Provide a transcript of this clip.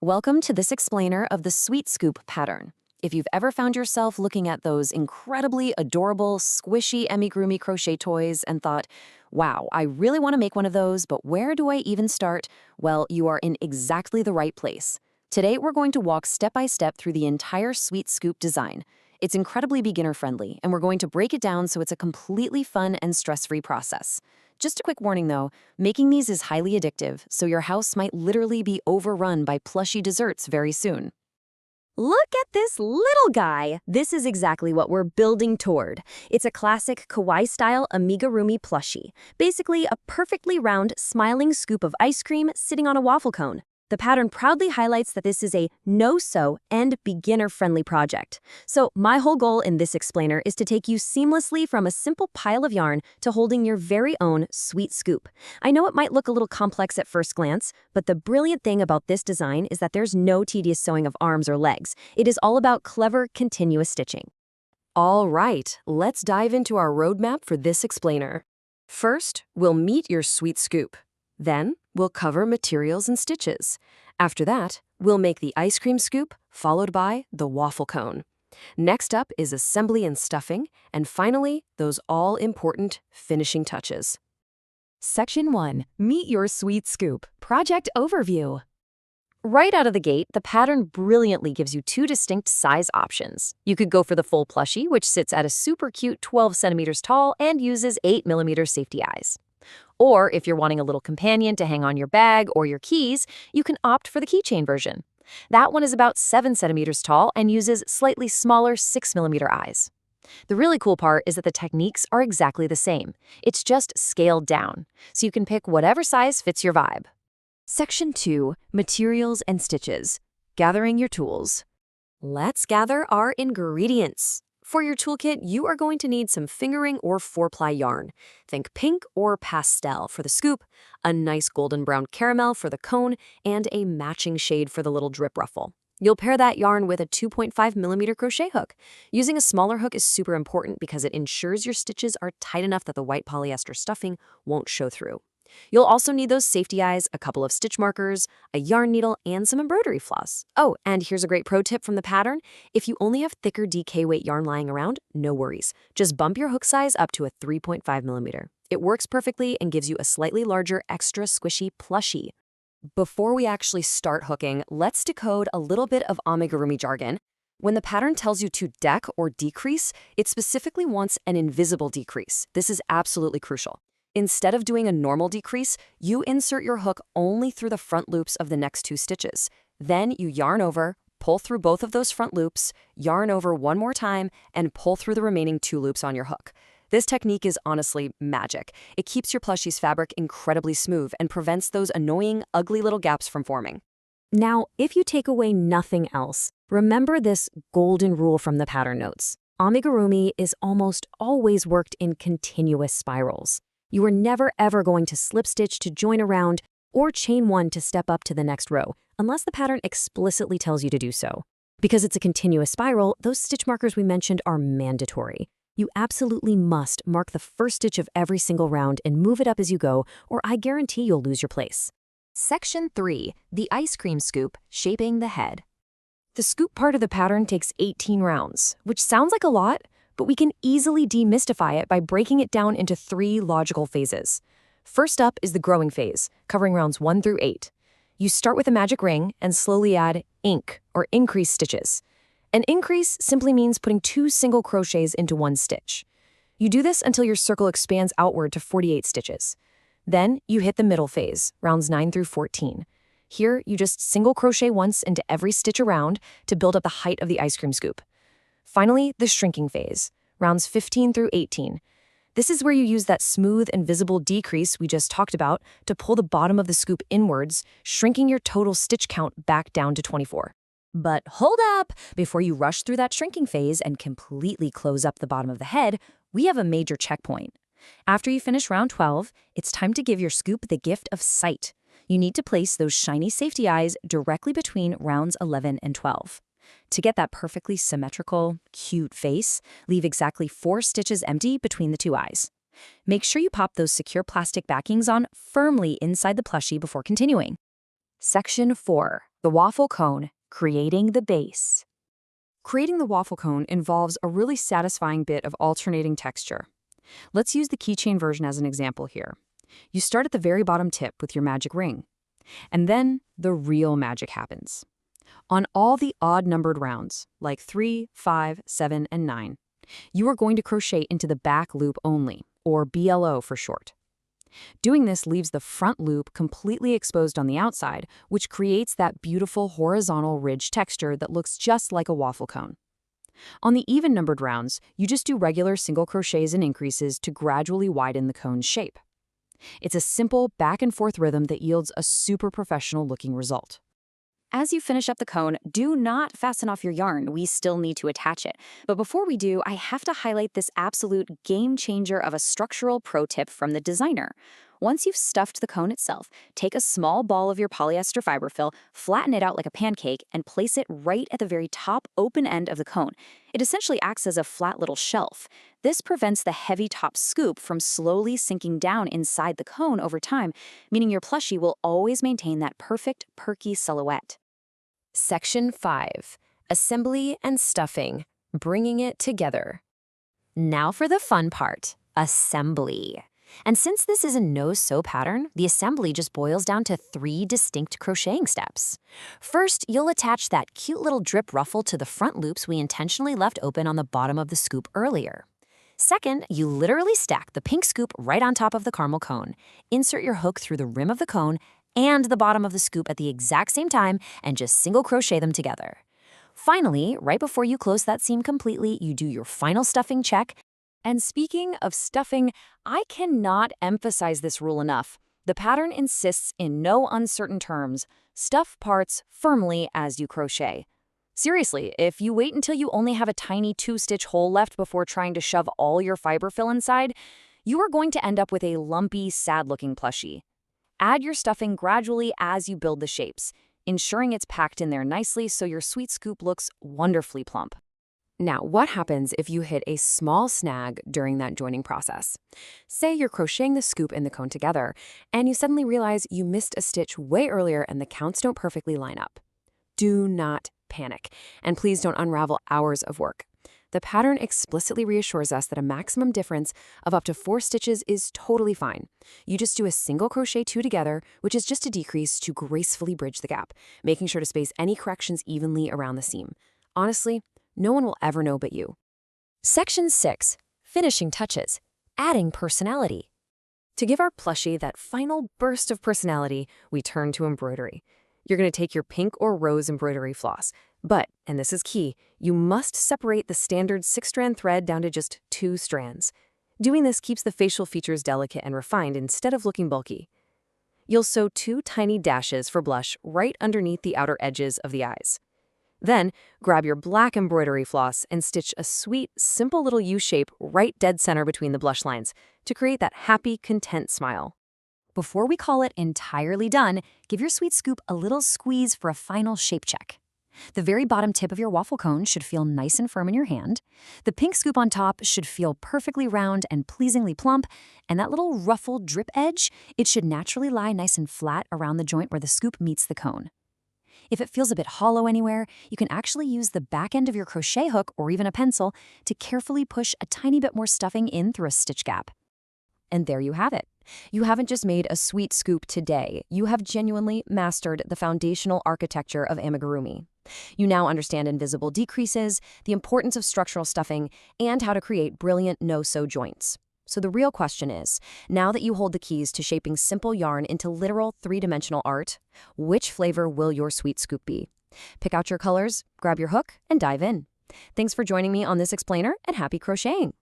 Welcome to this explainer of the Sweet Scoop pattern. If you've ever found yourself looking at those incredibly adorable, squishy amigurumi crochet toys and thought, wow, I really want to make one of those, but where do I even start? Well, you are in exactly the right place. Today, we're going to walk step by step through the entire Sweet Scoop design. It's incredibly beginner-friendly, and we're going to break it down so it's a completely fun and stress-free process. Just a quick warning though, making these is highly addictive, so your house might literally be overrun by plushy desserts very soon. Look at this little guy! This is exactly what we're building toward. It's a classic kawaii-style amigurumi plushie. Basically, a perfectly round, smiling scoop of ice cream sitting on a waffle cone. The pattern proudly highlights that this is a no-sew and beginner-friendly project. So my whole goal in this explainer is to take you seamlessly from a simple pile of yarn to holding your very own sweet scoop. I know it might look a little complex at first glance, but the brilliant thing about this design is that there's no tedious sewing of arms or legs. It is all about clever, continuous stitching. All right, let's dive into our roadmap for this explainer. First, we'll meet your sweet scoop. Then, we'll cover materials and stitches. After that, we'll make the ice cream scoop, followed by the waffle cone. Next up is assembly and stuffing, and finally, those all-important finishing touches. Section 1. Meet your sweet scoop. Project Overview. Right out of the gate, the pattern brilliantly gives you two distinct size options. You could go for the full plushie, which sits at a super cute 12 centimeters tall and uses 8mm safety eyes. Or if you're wanting a little companion to hang on your bag or your keys, you can opt for the keychain version. That one is about 7 centimeters tall and uses slightly smaller 6mm eyes. The really cool part is that the techniques are exactly the same. It's just scaled down, so you can pick whatever size fits your vibe. Section 2. Materials and Stitches. Gathering your tools. Let's gather our ingredients. For your toolkit, you are going to need some fingering or 4-ply yarn. Think pink or pastel for the scoop, a nice golden brown caramel for the cone, and a matching shade for the little drip ruffle. You'll pair that yarn with a 2.5mm crochet hook. Using a smaller hook is super important because it ensures your stitches are tight enough that the white polyester stuffing won't show through. You'll also need those safety eyes, a couple of stitch markers, a yarn needle, and some embroidery floss. Oh, and here's a great pro tip from the pattern. If you only have thicker DK weight yarn lying around, no worries. Just bump your hook size up to a 3.5mm. It works perfectly and gives you a slightly larger, extra squishy plushie. Before we actually start hooking, let's decode a little bit of amigurumi jargon. When the pattern tells you to deck or decrease, it specifically wants an invisible decrease. This is absolutely crucial. Instead of doing a normal decrease, you insert your hook only through the front loops of the next 2 stitches. Then you yarn over, pull through both of those front loops, yarn over one more time, and pull through the remaining 2 loops on your hook. This technique is honestly magic. It keeps your plushie's fabric incredibly smooth and prevents those annoying, ugly little gaps from forming. Now, if you take away nothing else, remember this golden rule from the pattern notes. Amigurumi is almost always worked in continuous spirals. You are never ever going to slip stitch to join around or chain one to step up to the next row, unless the pattern explicitly tells you to do so. Because it's a continuous spiral, those stitch markers we mentioned are mandatory. You absolutely must mark the first stitch of every single round and move it up as you go, or I guarantee you'll lose your place. Section 3. The ice cream scoop, shaping the head. The scoop part of the pattern takes 18 rounds, which sounds like a lot, but we can easily demystify it by breaking it down into 3 logical phases. First up is the growing phase, covering rounds 1 through 8. You start with a magic ring and slowly add ink, or increase stitches. An increase simply means putting 2 single crochets into 1 stitch. You do this until your circle expands outward to 48 stitches. Then you hit the middle phase, rounds 9 through 14. Here, you just single crochet once into every stitch around to build up the height of the ice cream scoop. Finally, the shrinking phase, rounds 15 through 18. This is where you use that smooth and visible decrease we just talked about to pull the bottom of the scoop inwards, shrinking your total stitch count back down to 24. But hold up! Before you rush through that shrinking phase and completely close up the bottom of the head, we have a major checkpoint. After you finish round 12, it's time to give your scoop the gift of sight. You need to place those shiny safety eyes directly between rounds 11 and 12. To get that perfectly symmetrical, cute face, leave exactly 4 stitches empty between the 2 eyes. Make sure you pop those secure plastic backings on firmly inside the plushie before continuing. Section 4. The waffle cone, creating the base. Creating the waffle cone involves a really satisfying bit of alternating texture. Let's use the keychain version as an example here. You start at the very bottom tip with your magic ring. And then the real magic happens. On all the odd-numbered rounds, like 3, 5, 7, and 9, you are going to crochet into the back loop only, or BLO for short. Doing this leaves the front loop completely exposed on the outside, which creates that beautiful horizontal ridge texture that looks just like a waffle cone. On the even-numbered rounds, you just do regular single crochets and increases to gradually widen the cone's shape. It's a simple back-and-forth rhythm that yields a super professional-looking result. As you finish up the cone, do not fasten off your yarn. We still need to attach it. But before we do, I have to highlight this absolute game changer of a structural pro tip from the designer. Once you've stuffed the cone itself, take a small ball of your polyester fiberfill, flatten it out like a pancake, and place it right at the very top open end of the cone. It essentially acts as a flat little shelf. This prevents the heavy top scoop from slowly sinking down inside the cone over time, meaning your plushie will always maintain that perfect, perky silhouette. Section 5. Assembly and stuffing, bringing it together. Now for the fun part, assembly. And since this is a no-sew pattern, the assembly just boils down to 3 distinct crocheting steps. First, you'll attach that cute little drip ruffle to the front loops we intentionally left open on the bottom of the scoop earlier. Second, you literally stack the pink scoop right on top of the caramel cone. Insert your hook through the rim of the cone and the bottom of the scoop at the exact same time and just single crochet them together. Finally, right before you close that seam completely, you do your final stuffing check. And speaking of stuffing, I cannot emphasize this rule enough. The pattern insists in no uncertain terms, stuff parts firmly as you crochet. Seriously, if you wait until you only have a tiny 2-stitch hole left before trying to shove all your fiber fill inside, you are going to end up with a lumpy, sad-looking plushie. Add your stuffing gradually as you build the shapes, ensuring it's packed in there nicely so your sweet scoop looks wonderfully plump. Now, what happens if you hit a small snag during that joining process? Say you're crocheting the scoop and the cone together, and you suddenly realize you missed a stitch way earlier and the counts don't perfectly line up. Do not panic, and please don't unravel hours of work. The pattern explicitly reassures us that a maximum difference of up to 4 stitches is totally fine. You just do a single crochet 2 together, which is just a decrease to gracefully bridge the gap, making sure to space any corrections evenly around the seam. Honestly, no one will ever know but you. Section 6. Finishing touches. Adding personality. To give our plushie that final burst of personality, we turn to embroidery. You're going to take your pink or rose embroidery floss, but, and this is key, you must separate the standard 6-strand thread down to just 2 strands. Doing this keeps the facial features delicate and refined instead of looking bulky. You'll sew 2 tiny dashes for blush right underneath the outer edges of the eyes. Then, grab your black embroidery floss and stitch a sweet, simple little U-shape right dead center between the blush lines to create that happy, content smile. Before we call it entirely done, give your sweet scoop a little squeeze for a final shape check. The very bottom tip of your waffle cone should feel nice and firm in your hand. The pink scoop on top should feel perfectly round and pleasingly plump, and that little ruffled drip edge, it should naturally lie nice and flat around the joint where the scoop meets the cone. If it feels a bit hollow anywhere, you can actually use the back end of your crochet hook or even a pencil to carefully push a tiny bit more stuffing in through a stitch gap. And there you have it. You haven't just made a sweet scoop today, you have genuinely mastered the foundational architecture of amigurumi. You now understand invisible decreases, the importance of structural stuffing, and how to create brilliant no-sew joints. So the real question is, now that you hold the keys to shaping simple yarn into literal 3-dimensional art, which flavor will your sweet scoop be? Pick out your colors, grab your hook, and dive in. Thanks for joining me on this explainer, and happy crocheting!